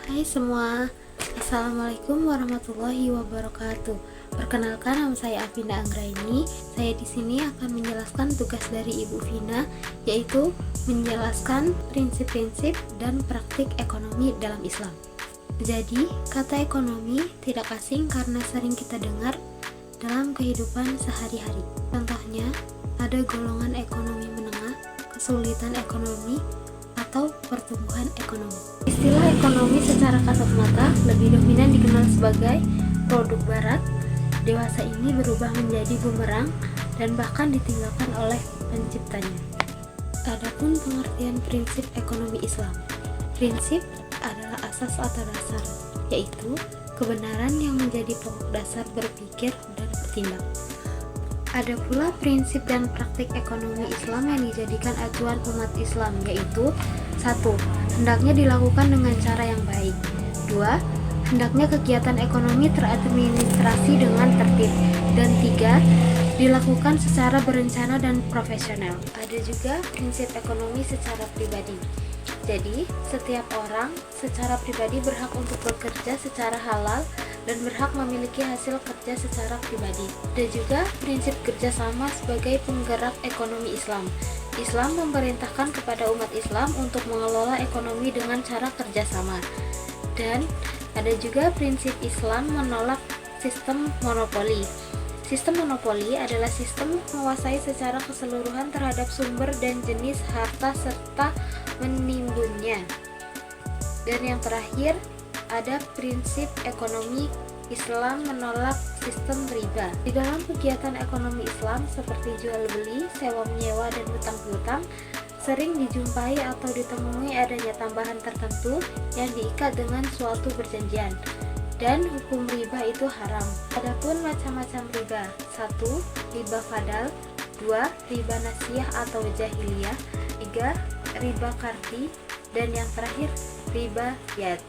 Hai semua, Assalamualaikum warahmatullahi wabarakatuh. Perkenalkan, nama saya Afinda Anggraini. Saya di sini akan menjelaskan tugas dari Ibu Vina, yaitu menjelaskan prinsip-prinsip dan praktik ekonomi dalam Islam. Jadi, kata ekonomi tidak asing karena sering kita dengar dalam kehidupan sehari-hari. Contohnya, ada golongan ekonomi menengah, kesulitan ekonomi, atau pertumbuhan ekonomi. Istilah ekonomi secara kasat mata lebih dominan dikenal sebagai produk barat. Dewasa ini berubah menjadi bumerang dan bahkan ditinggalkan oleh penciptanya. Adapun pengertian prinsip ekonomi Islam. Prinsip adalah asas atau dasar, yaitu kebenaran yang menjadi pokok dasar berpikir dan bertindak. Ada pula prinsip dan praktik ekonomi Islam yang dijadikan acuan umat Islam, yaitu 1. Hendaknya dilakukan dengan cara yang baik. 2. Hendaknya kegiatan ekonomi teradministrasi dengan tertib. Dan 3. Dilakukan secara berencana dan profesional. Ada juga prinsip ekonomi secara pribadi. Jadi, setiap orang secara pribadi berhak untuk bekerja secara halal dan berhak memiliki hasil kerja secara pribadi. Ada juga prinsip kerjasama sebagai penggerak ekonomi Islam. Islam memerintahkan kepada umat Islam untuk mengelola ekonomi dengan cara kerjasama. Dan ada juga prinsip Islam menolak sistem monopoli. Sistem monopoli adalah sistem menguasai secara keseluruhan terhadap sumber dan jenis harta serta menimbunnya. Dan yang terakhir, ada prinsip ekonomi Islam menolak sistem riba. Di dalam kegiatan ekonomi Islam seperti jual beli, sewa menyewa, dan hutang piutang, sering dijumpai atau ditemui adanya tambahan tertentu yang diikat dengan suatu perjanjian. Dan hukum riba itu haram. Adapun macam-macam riba: 1. Riba fadal. 2. Riba nasiyah atau jahiliyah. 3. Riba kardi. Dan yang terakhir, riba yad.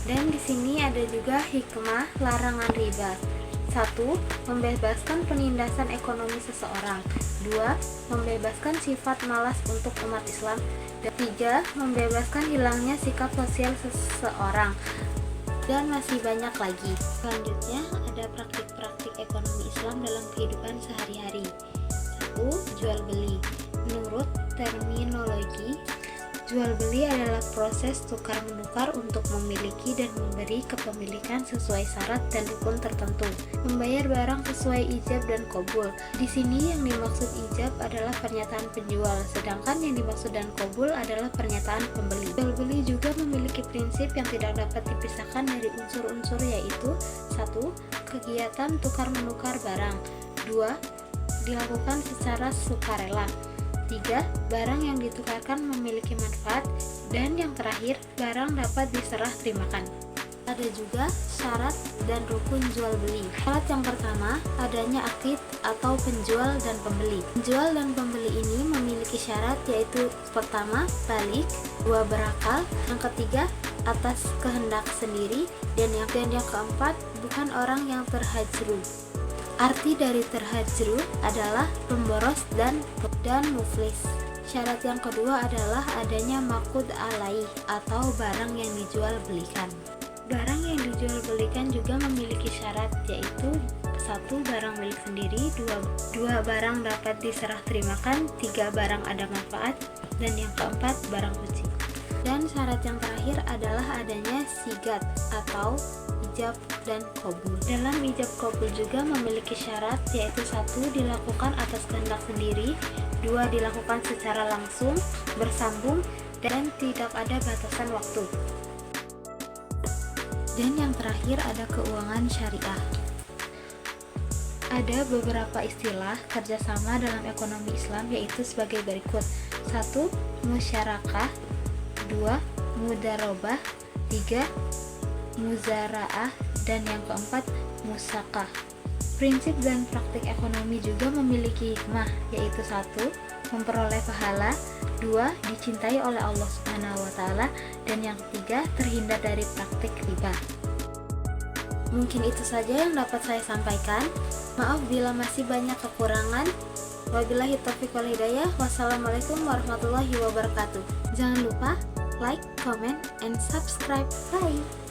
Dan di sini ada juga hikmah larangan riba. 1. Membebaskan penindasan ekonomi seseorang. 2. Membebaskan sifat malas untuk umat Islam. Dan 3. Membebaskan hilangnya sikap sosial seseorang. Dan masih banyak lagi. Selanjutnya ada praktik-praktik ekonomi Islam dalam kehidupan sehari-hari. 1. Jual beli. Menurut terminologi, jual beli adalah proses tukar menukar untuk memiliki dan memberi kepemilikan sesuai syarat dan rukun tertentu. Membayar barang sesuai ijab dan qabul. Di sini yang dimaksud ijab adalah pernyataan penjual, sedangkan yang dimaksud dan qabul adalah pernyataan pembeli. Jual beli juga memiliki prinsip yang tidak dapat dipisahkan dari unsur-unsur, yaitu 1. Kegiatan tukar menukar barang. 2. Dilakukan secara sukarela. 3. Barang yang ditukarkan memiliki manfaat. Dan yang terakhir, barang dapat diserah terimakan. Ada juga syarat dan rukun jual beli. Syarat yang pertama, adanya akid atau penjual dan pembeli. Penjual dan pembeli ini memiliki syarat, yaitu pertama, balik. 2. Berakal. Yang ketiga, atas kehendak sendiri. Dan yang keempat, bukan orang yang terhajru. Arti dari terhajru adalah pemboros dan muflis. Syarat yang kedua adalah adanya makud alaih atau barang yang dijual belikan. Barang yang dijual belikan juga memiliki syarat, yaitu 1. Barang milik sendiri. 2. Barang dapat diserah terimakan. 3. Barang ada manfaat. Dan yang keempat, barang suci. Dan syarat yang terakhir adalah adanya sigat atau ijab dan qabul. Dalam ijab qabul juga memiliki syarat, yaitu 1. Dilakukan atas kehendak sendiri. 2. Dilakukan secara langsung, bersambung, dan tidak ada batasan waktu. Dan yang terakhir ada keuangan syariah. Ada beberapa istilah kerjasama dalam ekonomi Islam, yaitu sebagai berikut. 1. Musyarakah. 2. Mudarobah. 3. Muzaraah. Dan yang keempat, musakah. Prinsip dan praktik ekonomi juga memiliki hikmah, yaitu 1. Memperoleh pahala. 2. Dicintai oleh Allah Subhanahu wa Ta'ala. Dan yang ketiga, terhindar dari praktik riba. Mungkin itu saja yang dapat saya sampaikan. Maaf bila masih banyak kekurangan. Wabillahi taufiq wal hidayah. Wassalamualaikum warahmatullahi wabarakatuh. Jangan lupa like, comment, and subscribe. Bye.